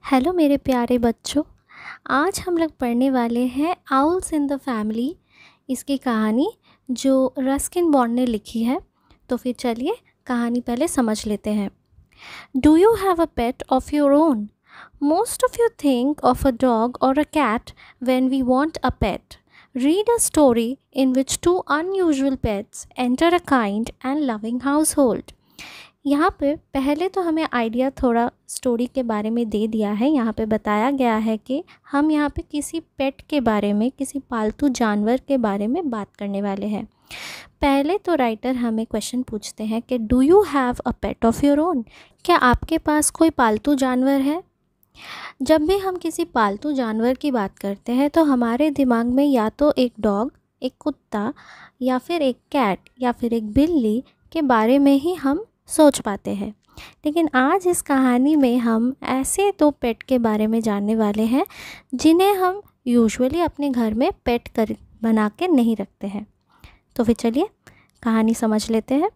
Hello मेरे प्यारे बच्चों। आज हम लोग पढ़ने वाले हैं आउल्स इन द फैमिली, इसकी कहानी जो रस्किन बॉन्ड ने लिखी है। तो फिर चलिए कहानी पहले समझ लेते हैं। Do you have a pet of your own? Most of you think of a dog और a cat when we want a pet. Read a story in which two unusual pets enter a kind and loving household. यहाँ पे पहले तो हमें idea थोड़ा story के बारे में दे दिया है। यहाँ पे बताया गया है कि हम यहाँ पे किसी पेट के बारे में, किसी पालतू जानवर के बारे में बात करने वाले हैं। पहले तो राइटर हमें क्वेश्चन पूछते हैं कि do you have a pet of your own? क्या आपके पास कोई पालतू जानवर है? जब भी हम किसी पालतू जानवर की बात करते हैं तो हमारे दिमाग में या तो एक डॉग, एक कुत्ता या फिर एक कैट या फिर एक बिल्ली के बारे में ही हम सोच पाते हैं। लेकिन आज इस कहानी में हम ऐसे दो पेट के बारे में जानने वाले हैं जिन्हें हम यूजुअली अपने घर में पेट कर बना के नहीं रखते हैं। तो फिर चलिए कहानी समझ लेते हैं।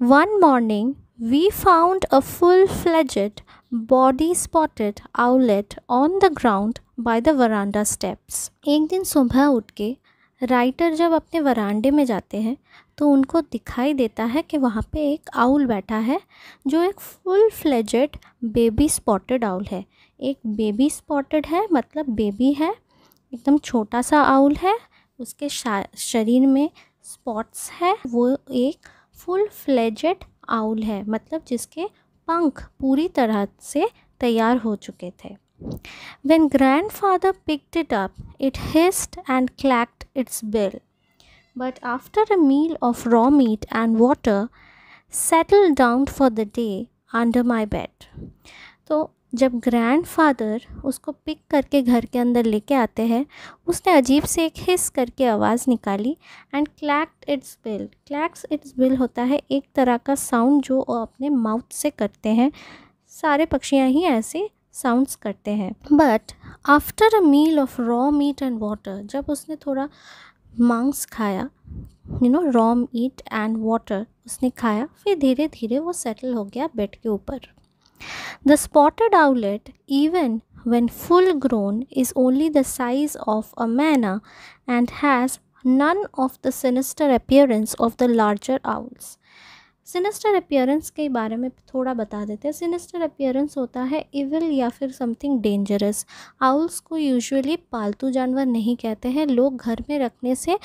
One morning we found a full-fledged body-spotted owlet on the ground by the veranda steps. एक दिन सुबह उठ के राइटर जब अपने वरांडे में जाते हैं तो उनको दिखाई देता है कि वहाँ पे एक आउल बैठा है जो एक full-fledged बेबी स्पॉटेड आउल है। एक बेबी स्पॉटेड है मतलब बेबी है, एकदम छोटा सा आउल है, उसके शरीर में स्पॉट्स है। वो एक full-fledged आउल है मतलब जिसके पंख पूरी तरह से तैयार हो चुके थे। When grandfather picked it up, it hissed and clacked its bill. But after a meal of raw meat and water, settled down for the day under my bed. तो जब ग्रैंडफादर उसको पिक करके घर के अंदर लेके आते हैं, उसने अजीब से एक हिस करके आवाज़ निकाली and clacked its bill. Clacks its bill होता है एक तरह का साउंड जो अपने माउथ से करते हैं। सारे पक्षियाँ ही ऐसे साउंड्स करते हैं। But after a meal of raw meat and water, जब उसने थोड़ा मांस खाया, रॉ मीट एंड वाटर उसने खाया, फिर धीरे धीरे वो सेटल हो गया बेड के ऊपर। The spotted owlet, even when full grown, is only the size of a manna and has none of the sinister appearance of the larger owls. Sinister appearance के बारे में थोड़ा बता देते हैं। सिनिस्टर अपीयरेंस होता है इविल या फिर समथिंग डेंजरस। आउल्स को यूजुअली पालतू जानवर नहीं कहते हैं, लोग घर में रखने से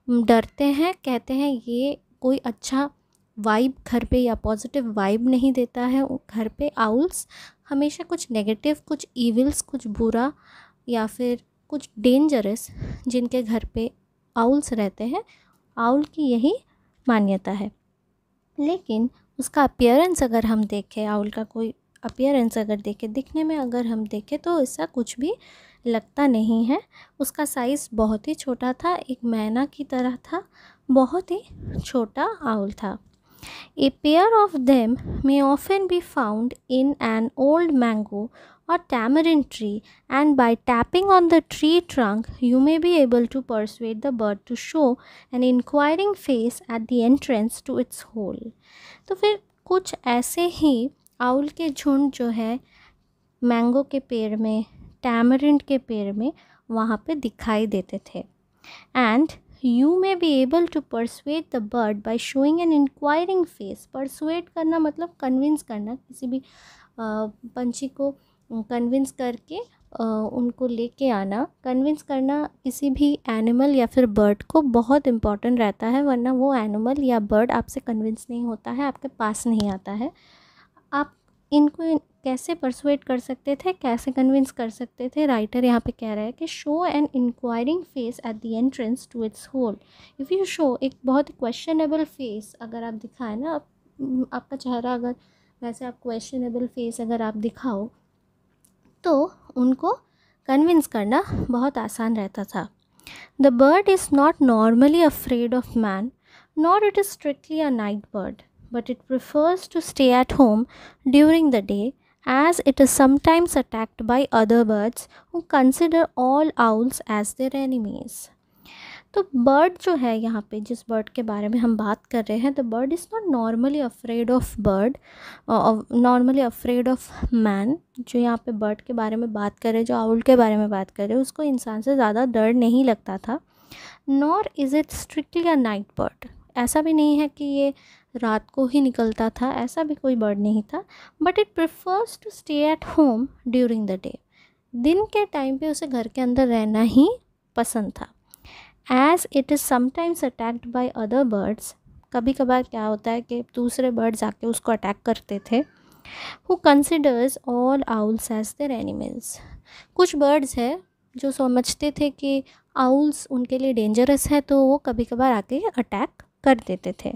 डरते हैं, कहते हैं ये कोई अच्छा वाइब घर पे या पॉजिटिव वाइब नहीं देता है। घर पे आउल्स हमेशा कुछ नेगेटिव, कुछ इविल्स, कुछ बुरा या फिर कुछ डेंजरस जिनके घर पे आउल्स रहते हैं, आउल की यही मान्यता है। लेकिन उसका अपीयरेंस अगर हम देखें, आउल का कोई अपीयरेंस अगर देखें, दिखने में अगर हम देखें तो ऐसा कुछ भी लगता नहीं है। उसका साइज़ बहुत ही छोटा था, एक मैना की तरह था, बहुत ही छोटा आउल था। A pair of them may often be found in an old mango or tamarind tree, and by tapping on the tree trunk, you may be able to persuade the bird to show an inquiring face at the entrance to its hole. तो फिर कुछ ऐसे ही owl के झुंड जो है mango के पेड़ में, टैमरिंड के पेड़ में वहाँ पे दिखाई देते थे। And you may be able to persuade the bird by showing an inquiring face. persuade करना मतलब कन्विंस करना, किसी भी पंछी को कन्विंस करके उनको लेके आना। कन्विंस करना किसी भी एनिमल या फिर बर्ड को बहुत इम्पॉर्टेंट रहता है, वरना वो एनिमल या बर्ड आपसे कन्विंस नहीं होता है, आपके पास नहीं आता है। आप इनको कैसे परसुएट कर सकते थे, कैसे कन्विंस कर सकते थे? राइटर यहाँ पे कह रहा है कि show an inquiring face at the entrance to its hole. If you show, एक बहुत क्वेश्चनेबल फेस अगर आप दिखाएं ना, आपका चेहरा अगर वैसे आप क्वेश्चनेबल फेस अगर आप दिखाओ तो उनको कन्विंस करना बहुत आसान रहता था. The bird is not normally afraid of man, nor it is strictly a night bird, but it prefers to stay at home during the day, as it is sometimes attacked by other birds who consider all owls as their enemies. तो bird जो है यहाँ पे, जिस bird के बारे में हम बात कर रहे हैं, the bird is not normally afraid of man. जो यहाँ पे बर्ड के बारे में बात कर रहे हैं, जो आउल के बारे में बात कर रहे हैं, उसको इंसान से ज़्यादा डर नहीं लगता था। Nor is it strictly a night bird, ऐसा भी नहीं है कि ये रात को ही निकलता था, ऐसा भी कोई बर्ड नहीं था। But it prefers to stay at home during the day, दिन के टाइम पे उसे घर के अंदर रहना ही पसंद था। As it is sometimes attacked by other birds, कभी कभार क्या होता है कि दूसरे बर्ड्स आके उसको अटैक करते थे। Who considers all owls as their animals, कुछ बर्ड्स है जो समझते थे कि आउल्स उनके लिए डेंजरस है, तो वो कभी कभार आके अटैक कर देते थे।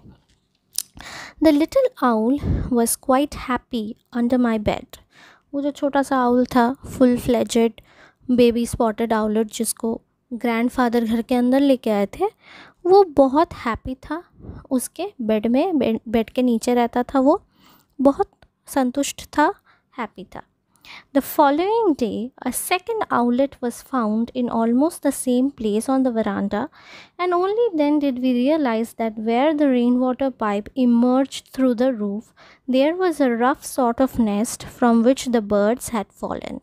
The little owl was quite happy under my bed, वो जो छोटा सा आउल था, full fledged baby spotted owlet, जिसको ग्रैंडफादर घर के अंदर लेके आए थे, वो बहुत हैप्पी था। उसके बेड में, बेड के नीचे रहता था, वो बहुत संतुष्ट था, हैप्पी था। The following day, a second owlet was found in almost the same place on the veranda, and only then did we realize that where the rainwater pipe emerged through the roof, there was a rough sort of nest from which the birds had fallen.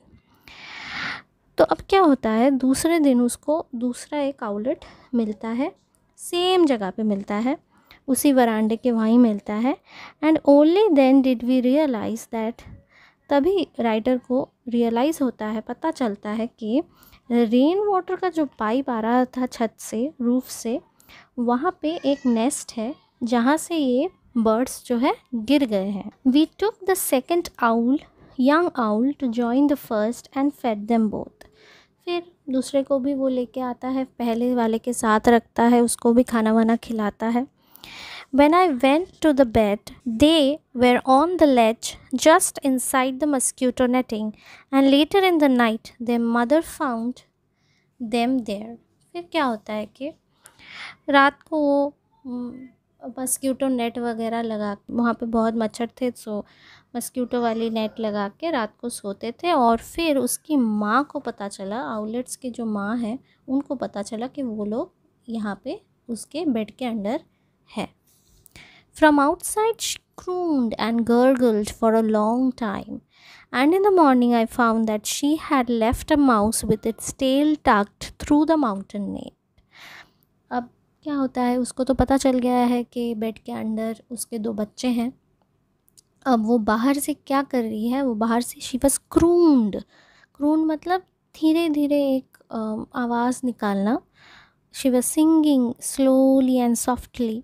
तो अब क्या होता है, दूसरे दिन उसको दूसरा एक आउलेट मिलता है, सेम जगह पे मिलता है, उसी वरांडे के वहीं मिलता है। And only then did we realise that, तभी राइटर को रियलाइज़ होता है, पता चलता है कि रेन वाटर का जो पाइप आ रहा था छत से, रूफ से, वहाँ पे एक नेस्ट है जहाँ से ये बर्ड्स जो है गिर गए हैं। We took the second owl, young owl, to join the first and fed them both, फिर दूसरे को भी वो लेके आता है, पहले वाले के साथ रखता है, उसको भी खाना वाना खिलाता है। When I went to the bed, they were on the ledge just inside the mosquito netting, and later in the night their mother found them there. फिर क्या होता है कि रात को वो मस्क्यूटो नेट वगैरह लगा, वहाँ पे बहुत मच्छर थे, सो मस्क्यूटो वाली नेट लगा के रात को सोते थे। और फिर उसकी माँ को पता चला, आउलेट्स की जो माँ है उनको पता चला कि वो लोग यहाँ पे उसके बेड के अंदर है। From outside she crooned and gurgled for a long time, and in the morning I found that she had left a mouse with its tail tucked through the mountain net. अब क्या होता है, उसको तो पता चल गया है कि बेड के अंदर उसके 2 बच्चे हैं। अब वो बाहर से क्या कर रही है, वो बाहर से she was crooned, crooned मतलब धीरे धीरे एक आवाज़ निकालना। She was singing slowly and softly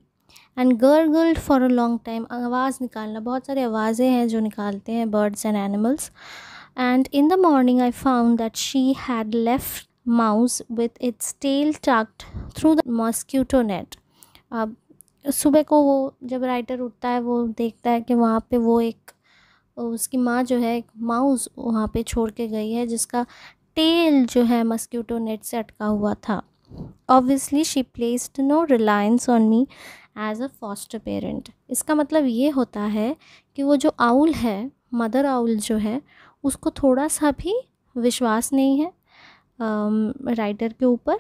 and gurgled for a long time, आवाज़ निकालना, बहुत सारी आवाज़ें हैं जो निकालते हैं birds and animals. And in the morning I found that she had left mouse with its tail tucked through the mosquito net. अब सुबह को वो जब राइटर उठता है, वो देखता है कि वहाँ पे वो एक, उसकी माँ जो है एक माउस वहाँ पे छोड़ के गई है, जिसका टेल जो है मस्क्यूटो नेट से अटका हुआ था। Obviously she placed no reliance on me as a foster parent. इसका मतलब ये होता है कि वो जो आउल है, मदर आउल जो है, उसको थोड़ा सा भी विश्वास नहीं है राइटर के ऊपर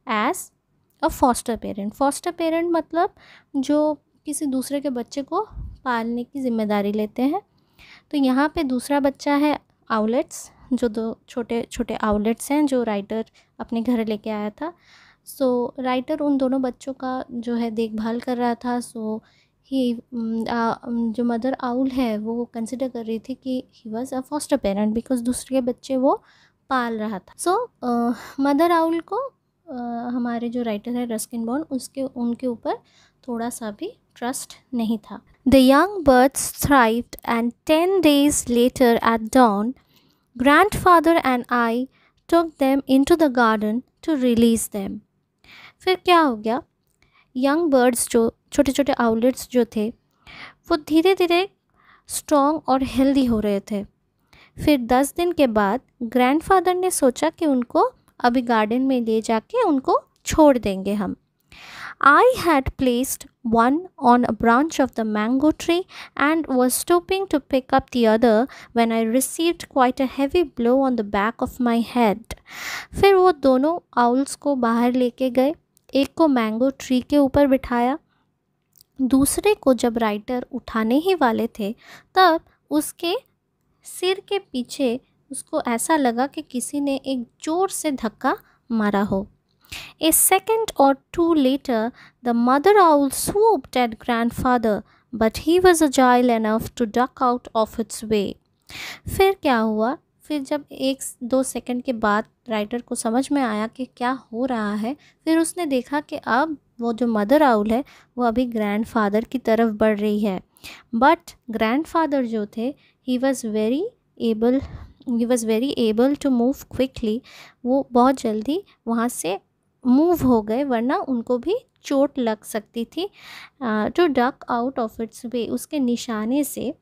as a foster parent. Foster parent मतलब जो किसी दूसरे के बच्चे को पालने की ज़िम्मेदारी लेते हैं। तो यहाँ पे दूसरा बच्चा है आउलेट्स, जो 2 छोटे छोटे आउलेट्स हैं जो राइटर अपने घर लेके आया था। सो राइटर उन दोनों बच्चों का जो है देखभाल कर रहा था। सो ही जो मदर आउल है वो कंसिडर कर रही थी कि he was a foster parent because दूसरे बच्चे वो पाल रहा था। सो मदर आउल को हमारे जो राइटर है रस्किन बॉन्ड, उनके ऊपर थोड़ा सा भी ट्रस्ट नहीं था। The young birds thrived and 10 days later at dawn grandfather and I took them into the garden to release them. फिर क्या हो गया, यंग बर्ड्स जो छोटे छोटे आउलेट्स जो थे वो धीरे धीरे स्ट्रॉन्ग और हेल्दी हो रहे थे। फिर 10 दिन के बाद ग्रैंडफादर ने सोचा कि उनको अभी गार्डन में ले जाके उनको छोड़ देंगे हम। I had placed one on a branch of the mango tree and was stooping to pick up the other when I received quite a heavy blow on the back of my head. फिर वो दोनों owls को बाहर लेके गए, एक को mango tree के ऊपर बिठाया। दूसरे को जब राइटर उठाने ही वाले थे तब उसके सिर के पीछे उसको ऐसा लगा कि किसी ने एक ज़ोर से धक्का मारा हो। A second or two later, the mother owl swooped at grandfather, but he was agile enough to duck out of its way. फिर क्या हुआ? फिर जब 1-2 सेकंड के बाद राइटर को समझ में आया कि क्या हो रहा है, फिर उसने देखा कि अब वो जो मदर आउल है वो अभी ग्रैंडफादर की तरफ बढ़ रही है। बट ग्रैंडफादर जो थे he was very able to move quickly. वो बहुत जल्दी वहाँ से मूव हो गए, वरना उनको भी चोट लग सकती थी। To duck out of its way, उसके निशाने से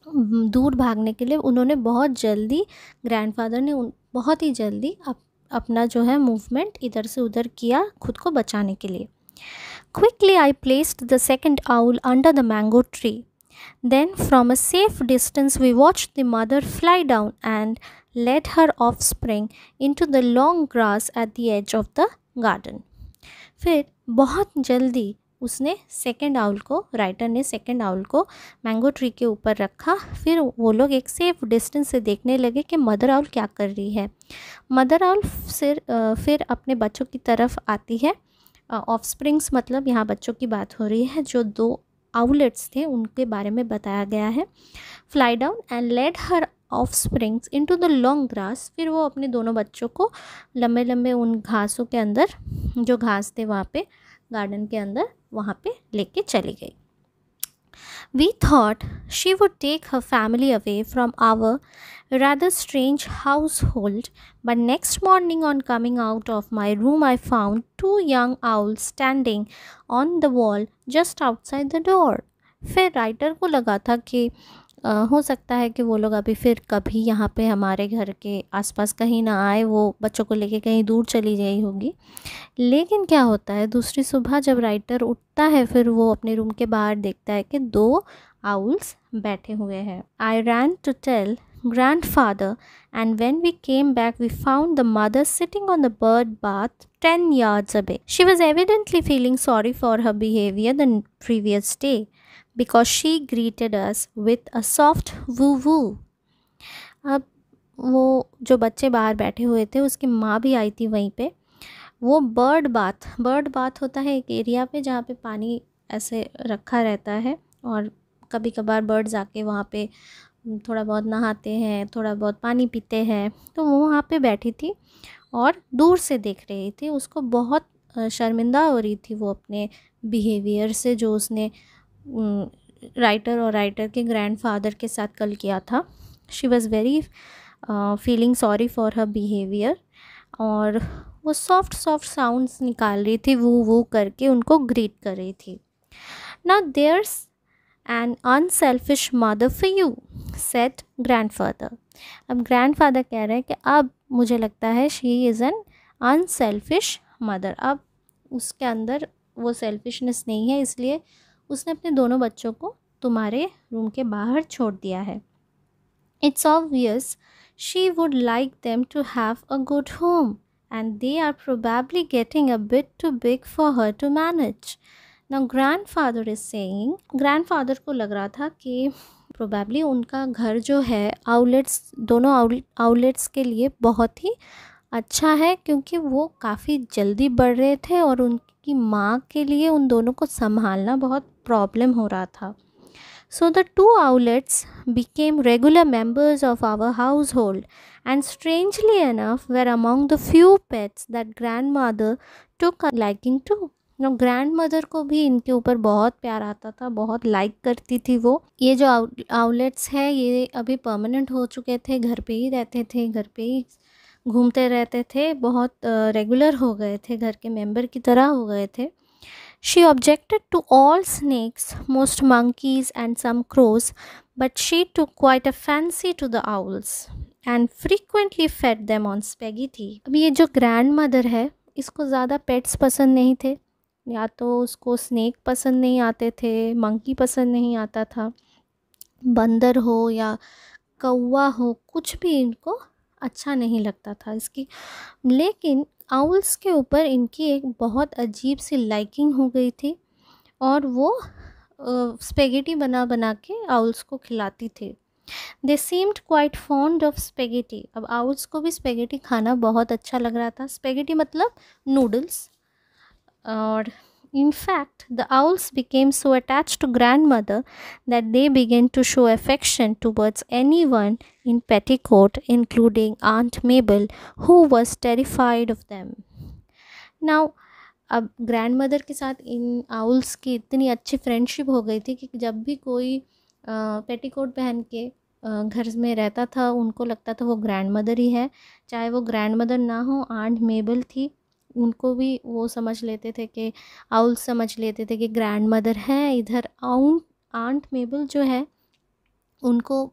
दूर भागने के लिए उन्होंने बहुत जल्दी, ग्रैंडफादर ने बहुत ही जल्दी अपना जो है मूवमेंट इधर से उधर किया खुद को बचाने के लिए। Quickly I placed the second owl under the mango tree. Then from a safe distance we watched the mother fly down and led her offspring into the long grass at the edge of the garden. फिर बहुत जल्दी उसने writer ने second owl को mango tree के ऊपर रखा। फिर वो लोग एक सेफ डिस्टेंस से देखने लगे कि मदर आउल क्या कर रही है। मदर आउल फिर अपने बच्चों की तरफ आती है। ऑफस्प्रिंग्स मतलब यहाँ बच्चों की बात हो रही है, जो 2 आउलेट्स थे उनके बारे में बताया गया है। Fly down and led her offsprings into the long grass. फिर वो अपने दोनों बच्चों को लंबे लंबे उन घासों के अंदर, जो घास थे वहाँ पे गार्डन के अंदर, वहाँ पे लेके चली गई। We thought she would take her family away from our rather strange household, but next morning on coming out of my room I found 2 young owls standing on the wall just outside the door. फिर writer को लगा था कि हो सकता है कि वो लोग अभी फिर कभी यहाँ पे हमारे घर के आसपास कहीं ना आए, वो बच्चों को लेके कहीं दूर चली गई होगी। लेकिन क्या होता है, दूसरी सुबह जब राइटर उठता है फिर वो अपने रूम के बाहर देखता है कि 2 आउल्स बैठे हुए हैं। I ran to tell grandfather, and when we came back we found the mother sitting on the bird bath 10 yards away. She was evidently feeling sorry for her behavior the previous day because she greeted us with a soft woo woo. अब वो जो बच्चे बाहर बैठे हुए थे उसकी माँ भी आई थी वहीं पे। वो बर्ड बाथ होता है एक एरिया पे जहाँ पे पानी ऐसे रखा रहता है और कभी कभार बर्ड्स आके वहाँ पे थोड़ा बहुत नहाते हैं, थोड़ा बहुत पानी पीते हैं। तो वो वहाँ पे बैठी थी और दूर से देख रही थी। उसको बहुत शर्मिंदा हो रही थी वो अपने बिहेवियर से, जो उसने राइटर और राइटर के ग्रैंडफादर के साथ कल किया था। She was very feeling sorry for her behaviour, और वो सॉफ्ट साउंड्स निकाल रही थी, वो करके उनको ग्रीट कर रही थी। Now there's an unselfish mother for you, said grandfather. अब ग्रैंडफादर कह रहे हैं कि अब मुझे लगता है she is an unselfish mother. अब उसके अंदर वो सेल्फिशनेस नहीं है, इसलिए उसने अपने दोनों बच्चों को तुम्हारे रूम के बाहर छोड़ दिया है। It's obvious she would like them to have a good home and they are probably getting a bit too big for her to manage. Now grandfather is saying, grandfather को लग रहा था कि प्रोबेबली उनका घर जो है दोनों आउलेट्स के लिए बहुत ही अच्छा है, क्योंकि वो काफ़ी जल्दी बढ़ रहे थे और उनकी माँ के लिए उन दोनों को संभालना बहुत प्रॉब्लम हो रहा था। So the 2 owlets became regular members of our household and strangely enough were among the few pets that grandmother took a liking to. Grand mother को भी इनके ऊपर बहुत प्यार आता था, बहुत लाइक करती थी वो। ये जो आउलेट्स हैं ये अभी परमानेंट हो चुके थे, घर पे ही रहते थे, घर पे ही घूमते रहते थे, बहुत रेगुलर हो गए थे, घर के मेंबर की तरह हो गए थे। She objected to all snakes, most monkeys and some crows, but she took quite a fancy to the owls and frequently fed them on spaghetti. अब ये जो ग्रैंड मदर है इसको ज़्यादा पेट्स पसंद नहीं थे, या तो उसको स्नेक पसंद नहीं आते थे, मंकी पसंद नहीं आता था, बंदर हो या कौवा हो कुछ भी इनको अच्छा नहीं लगता था इसकी। लेकिन आउल्स के ऊपर इनकी एक बहुत अजीब सी लाइकिंग हो गई थी और वो स्पेगेटी बना बना के आउल्स को खिलाती थी। दे seemed quite fond of spaghetti. अब आउल्स को भी स्पेगेटी खाना बहुत अच्छा लग रहा था। स्पेगेटी मतलब नूडल्स। और in fact, the owls became so attached to grandmother that they began to show affection towards anyone in Petticoat, including Aunt Mabel, who was terrified of them. Now, अब grand mother के साथ इन owls की इतनी अच्छी friendship हो गई थी कि जब भी कोई पेटीकोट पहन के घर में रहता था उनको लगता था वो ग्रैंड मदर ही है। चाहे वो ग्रैंड मदर ना हो, आंट मेबल थी, उनको भी वो समझ लेते थे कि आउल्स समझ लेते थे कि ग्रैंड मदर है। इधर आंट मेबल जो है उनको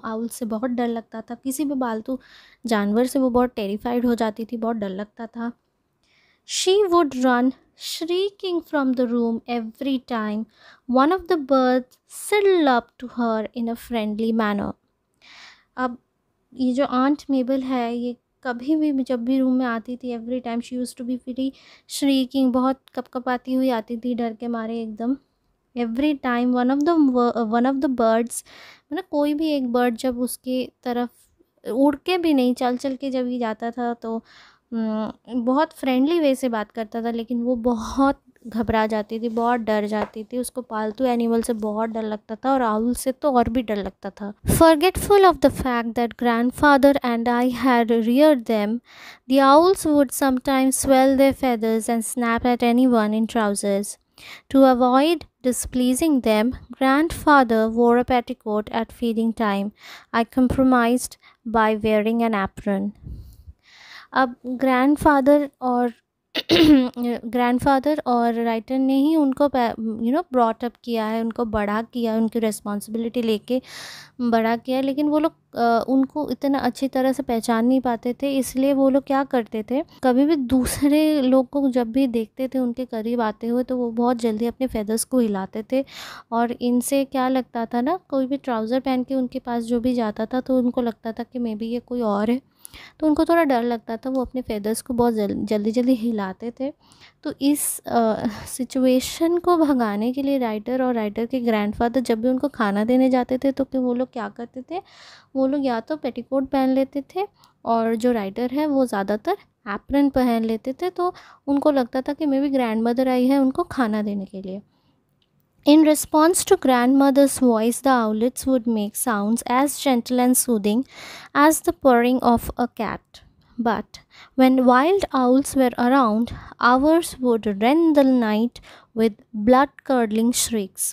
आउल से बहुत डर लगता था। किसी भी पालतू जानवर से वो बहुत टेरिफाइड हो जाती थी, बहुत डर लगता था। She would run shrieking from the room every time one of the birds sidled up to her in a friendly manner. अब ये जो आंट मेबल है ये कभी भी जब भी रूम में आती थी, every time she used to be very shrieking, बहुत कपकपाती हुई आती थी डर के मारे एकदम। Every time one of the birds, मतलब कोई भी एक बर्ड जब उसके तरफ उड़ के भी नहीं, चल चल के जब ये जाता था तो बहुत फ्रेंडली वे से बात करता था, लेकिन वो बहुत घबरा जाती थी, बहुत डर जाती थी। उसको पालतू एनिमल से बहुत डर लगता था और आउल से तो और भी डर लगता था। Forgetful of the fact that grandfather and I had reared them, the owls would sometimes swell their feathers and snap at anyone in trousers. To avoid displeasing them, grandfather wore a petticoat at feeding time. I compromised by wearing an apron. अब grandfather और writer ने ही उनको brought up किया है, उनको बड़ा किया, उनकी रिस्पॉन्सिबिलिटी लेके बड़ा किया, लेकिन वो लोग उनको इतना अच्छी तरह से पहचान नहीं पाते थे। इसलिए वो लोग क्या करते थे, कभी भी दूसरे लोग को जब भी देखते थे उनके करीब आते हुए तो वो बहुत जल्दी अपने फेदर्स को हिलाते थे। और इनसे क्या लगता था ना, कोई भी ट्राउज़र पहन के उनके पास जो भी जाता था तो उनको लगता था कि मे बी ये कोई और है, तो उनको थोड़ा डर लगता था। वो अपने फेदर्स को बहुत जल्दी जल्दी हिलाते थे। तो इस सिचुएशन को भगाने के लिए राइटर और राइटर के ग्रैंडफादर जब भी उनको खाना देने जाते थे तो कि वो लोग क्या करते थे, वो लोग या तो पेटीकोट पहन लेते थे और जो राइटर है वो ज़्यादातर एप्रन पहन लेते थे। तो उनको लगता था कि मे बी ग्रैंड मदर आई है उनको खाना देने के लिए। In response to grandmother's voice, the owlets would make sounds as gentle and soothing as the purring of a cat. But when wild owls were around, ours would rend the night with blood-curdling shrieks.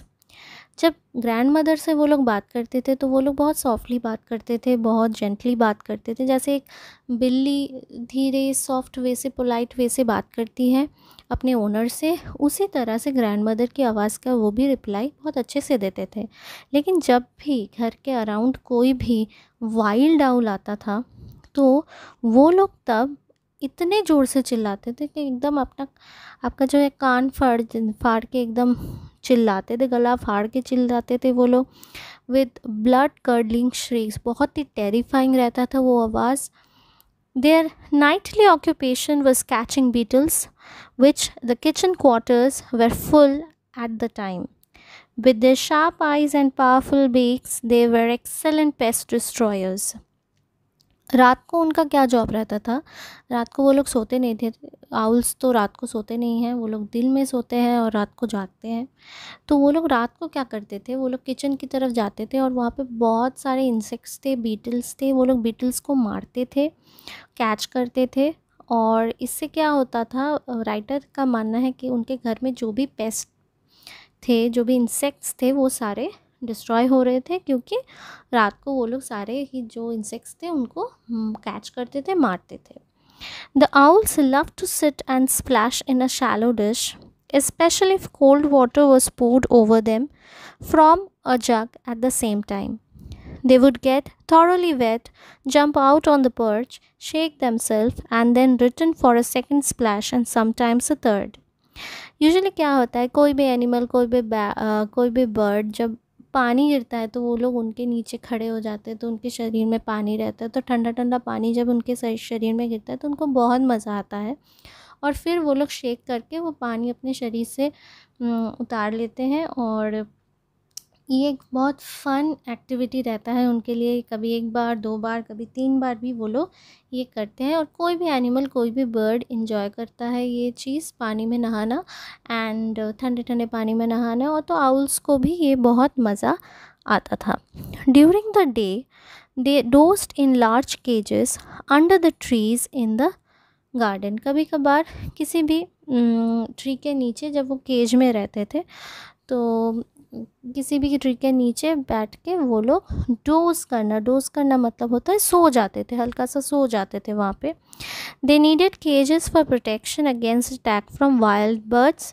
जब grand mother से वो लोग बात करते थे तो वो लोग बहुत सॉफ्टली बात करते थे, बहुत जेंटली बात करते थे, जैसे एक बिल्ली धीरे सॉफ्ट वे से, पोलाइट वे से बात करती है अपने ओनर से, उसी तरह से ग्रैंड मदर की आवाज़ का वो भी रिप्लाई बहुत अच्छे से देते थे। लेकिन जब भी घर के अराउंड कोई भी वाइल्ड आउल आता था तो वो लोग तब इतने ज़ोर से चिल्लाते थे कि एकदम आपका जो है कान फाड़ के एकदम चिल्लाते थे, गला फाड़ के चिल्लाते थे वो लोग, विद ब्लड कर्डलिंग श्रीक्स। बहुत ही टेरिफाइंग रहता था वो आवाज़। Their nightly occupation was catching beetles, which the kitchen quarters were full at the time. With their sharp eyes and powerful beaks, they were excellent pest destroyers. रात को उनका क्या job रहता था, रात को वो लोग सोते नहीं थे। आउल्स तो रात को सोते नहीं हैं, वो लोग दिन में सोते हैं और रात को जागते हैं। तो वो लोग रात को क्या करते थे, वो लोग किचन की तरफ जाते थे और वहाँ पे बहुत सारे इंसेक्ट्स थे, बीटल्स थे। वो लोग बीटल्स को मारते थे, कैच करते थे। और इससे क्या होता था, राइटर का मानना है कि उनके घर में जो भी पेस्ट थे, जो भी इंसेक्ट्स थे, वो सारे डिस्ट्रॉय हो रहे थे, क्योंकि रात को वो लोग सारे ही जो इंसेक्ट्स थे उनको कैच करते थे, मारते थे। The owls love to sit and splash in a shallow dish, especially if cold water was poured over them from a jug at the same time. They would get thoroughly wet, jump out on the perch, shake themselves, and then return for a second splash and sometimes a third. Usually क्या होता है, कोई भी animal, कोई भी bird जब पानी गिरता है तो वो लोग उनके नीचे खड़े हो जाते हैं, तो उनके शरीर में पानी रहता है, तो ठंडा ठंडा पानी जब उनके शरीर में गिरता है तो उनको बहुत मज़ा आता है। और फिर वो लोग शेक करके वो पानी अपने शरीर से उतार लेते हैं। और ये एक बहुत फ़न एक्टिविटी रहता है उनके लिए। कभी 1 बार 2 बार कभी 3 बार भी वो लोग ये करते हैं। और कोई भी एनिमल, कोई भी बर्ड इंजॉय करता है ये चीज़, पानी में नहाना एंड ठंडे ठंडे पानी में नहाना। और तो आउल्स को भी ये बहुत मज़ा आता था। During the day they dozed in large cages under the trees in the garden. कभी कभार किसी भी ट्री के नीचे, जब वो केज में रहते थे तो किसी भी ट्री के नीचे बैठ के वो लोग डोज़ करना मतलब होता है सो जाते थे, हल्का सा सो जाते थे वहाँ पे। They needed cages for protection against attack from wild birds.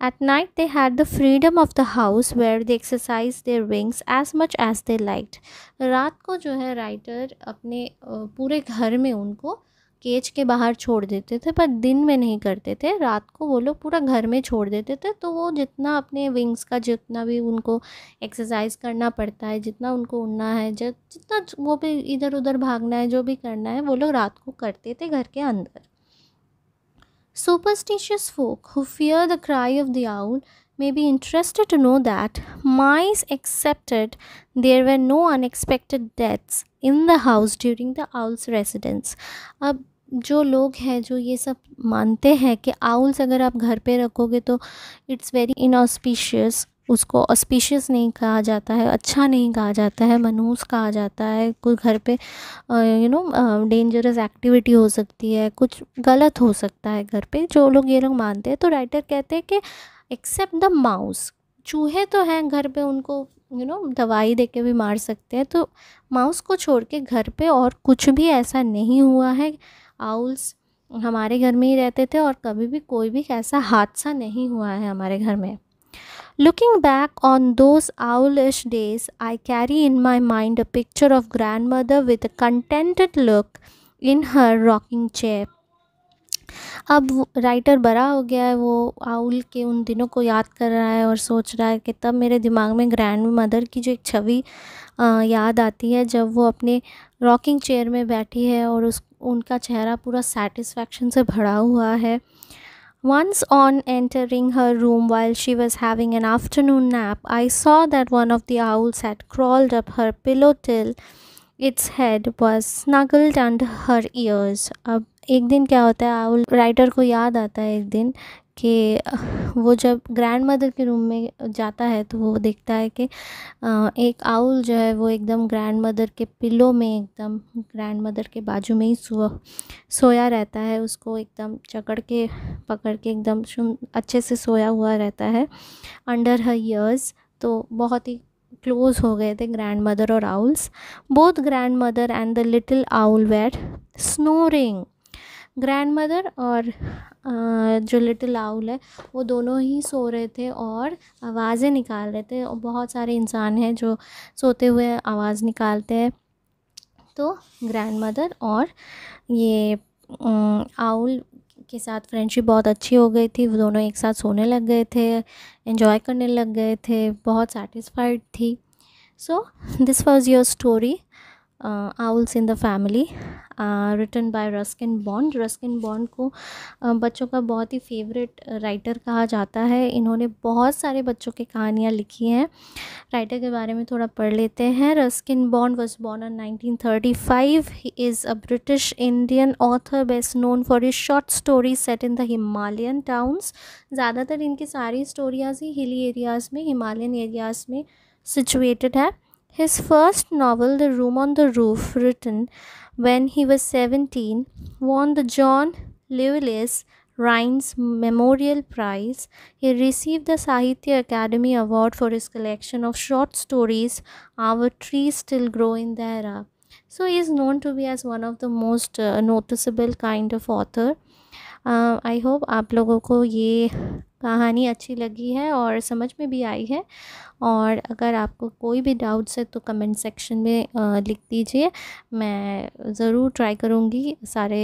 At night they had the freedom of the house where they exercised their wings as much as they liked. रात को जो है राइटर अपने पूरे घर में उनको केज के बाहर छोड़ देते थे, पर दिन में नहीं करते थे। रात को वो लोग पूरा घर में छोड़ देते थे, तो वो जितना अपने विंग्स का जितना भी उनको एक्सरसाइज करना पड़ता है, जितना उनको उड़ना है, जितना वो भी इधर उधर भागना है, जो भी करना है वो लोग रात को करते थे घर के अंदर। Superstitious folk who fear the cry of the owl may be interested to know that mice accepted there were no unexpected deaths in the house during the owl's residence. अब जो लोग हैं जो ये सब मानते हैं कि आउल्स अगर आप घर पे रखोगे तो इट्स वेरी इनऑस्पिशियस, उसको ऑस्पिशियस नहीं कहा जाता है, अच्छा नहीं कहा जाता है, मनहूस कहा जाता है। कोई घर पे डेंजरस एक्टिविटी हो सकती है, कुछ गलत हो सकता है घर पे, जो लोग ये लोग मानते हैं। तो राइटर कहते हैं कि एक्सेप्ट द माउस, चूहे तो हैं घर पे, उनको दवाई दे के भी मार सकते हैं, तो माउस को छोड़ के घर पे और कुछ भी ऐसा नहीं हुआ है। आउल्स हमारे घर में ही रहते थे और कभी भी कोई भी ऐसा हादसा नहीं हुआ है हमारे घर में। Looking back on those owlish days, I carry in my mind a picture of grandmother with a contented look in her rocking chair. अब राइटर बड़ा हो गया है, वो आउल के उन दिनों को याद कर रहा है और सोच रहा है कि तब मेरे दिमाग में ग्रैंड मदर की जो एक छवि याद आती है, जब वो अपने रॉकिंग चेयर में बैठी है और उनका चेहरा पूरा सेटिस्फैक्शन से भरा हुआ है। Once on entering her room while she was having an afternoon nap, I saw that one of the owls had crawled up her pillow till its head was snuggled under her ears. अब एक दिन क्या होता है, owl writer को याद आता है एक दिन कि वो जब ग्रैंड मदर के रूम में जाता है तो वो देखता है कि एक आउल जो है वो एकदम ग्रैंड मदर के पिलो में, एकदम ग्रैंड मदर के बाजू में ही सोया रहता है। उसको एकदम पकड़ के एकदम अच्छे से सोया हुआ रहता है अंडर हर ईयर्स। तो बहुत ही क्लोज हो गए थे ग्रैंड मदर और owls. Both grandmother and the little owl were snoring. Grandmother और जो लिटिल आउल है वो दोनों ही सो रहे थे और आवाज़ें निकाल रहे थे। और बहुत सारे इंसान हैं जो सोते हुए आवाज़ निकालते हैं। तो ग्रैंड मदर और ये आउल के साथ फ्रेंडशिप बहुत अच्छी हो गई थी। वो दोनों एक साथ सोने लग गए थे, एंजॉय करने लग गए थे, बहुत सेटिस्फाइड थी। So this was your story owls in the family, written by Ruskin Bond. Ruskin Bond को बच्चों का बहुत ही फेवरेट राइटर कहा जाता है। इन्होंने बहुत सारे बच्चों की कहानियाँ लिखी हैं। राइटर के बारे में थोड़ा पढ़ लेते हैं। Ruskin bond was born in 1935. He is a British Indian author best known for his short story set in the Himalayan towns. ज़्यादातर इनकी सारी स्टोरियाज़ ही हिली एरियाज़ में, हिमालयन एरियाज़ में सिचुएटेड है। His first novel, The Room on the Roof, written when he was 17, won the John Llewellyn Rhines Memorial Prize. He received the Sahitya Academy Award for his collection of short stories, Our Trees Still Grow in the Era. So he is known to be as one of the most noticeable kind of author. I hope आप लोगों को ये कहानी अच्छी लगी है और समझ में भी आई है। और अगर आपको कोई भी डाउट्स है तो कमेंट सेक्शन में लिख दीजिए। मैं ज़रूर ट्राई करूँगी सारे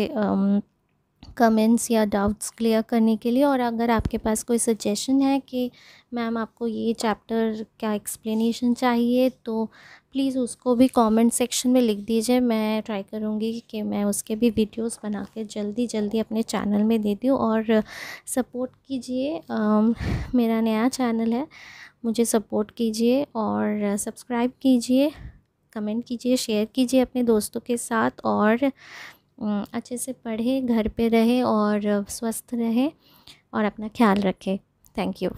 कमेंट्स या डाउट्स क्लियर करने के लिए। और अगर आपके पास कोई सजेशन है कि मैम आपको ये चैप्टर का एक्सप्लेनेशन चाहिए, तो प्लीज़ उसको भी कमेंट सेक्शन में लिख दीजिए। मैं ट्राई करूँगी कि मैं उसके भी वीडियोस बना के जल्दी जल्दी अपने चैनल में दे दूँ। और सपोर्ट कीजिए, मेरा नया चैनल है, मुझे सपोर्ट कीजिए और सब्सक्राइब कीजिए, कमेंट कीजिए, शेयर कीजिए अपने दोस्तों के साथ। और अच्छे से पढ़ें, घर पे रहें और स्वस्थ रहें और अपना ख्याल रखें। Thank you.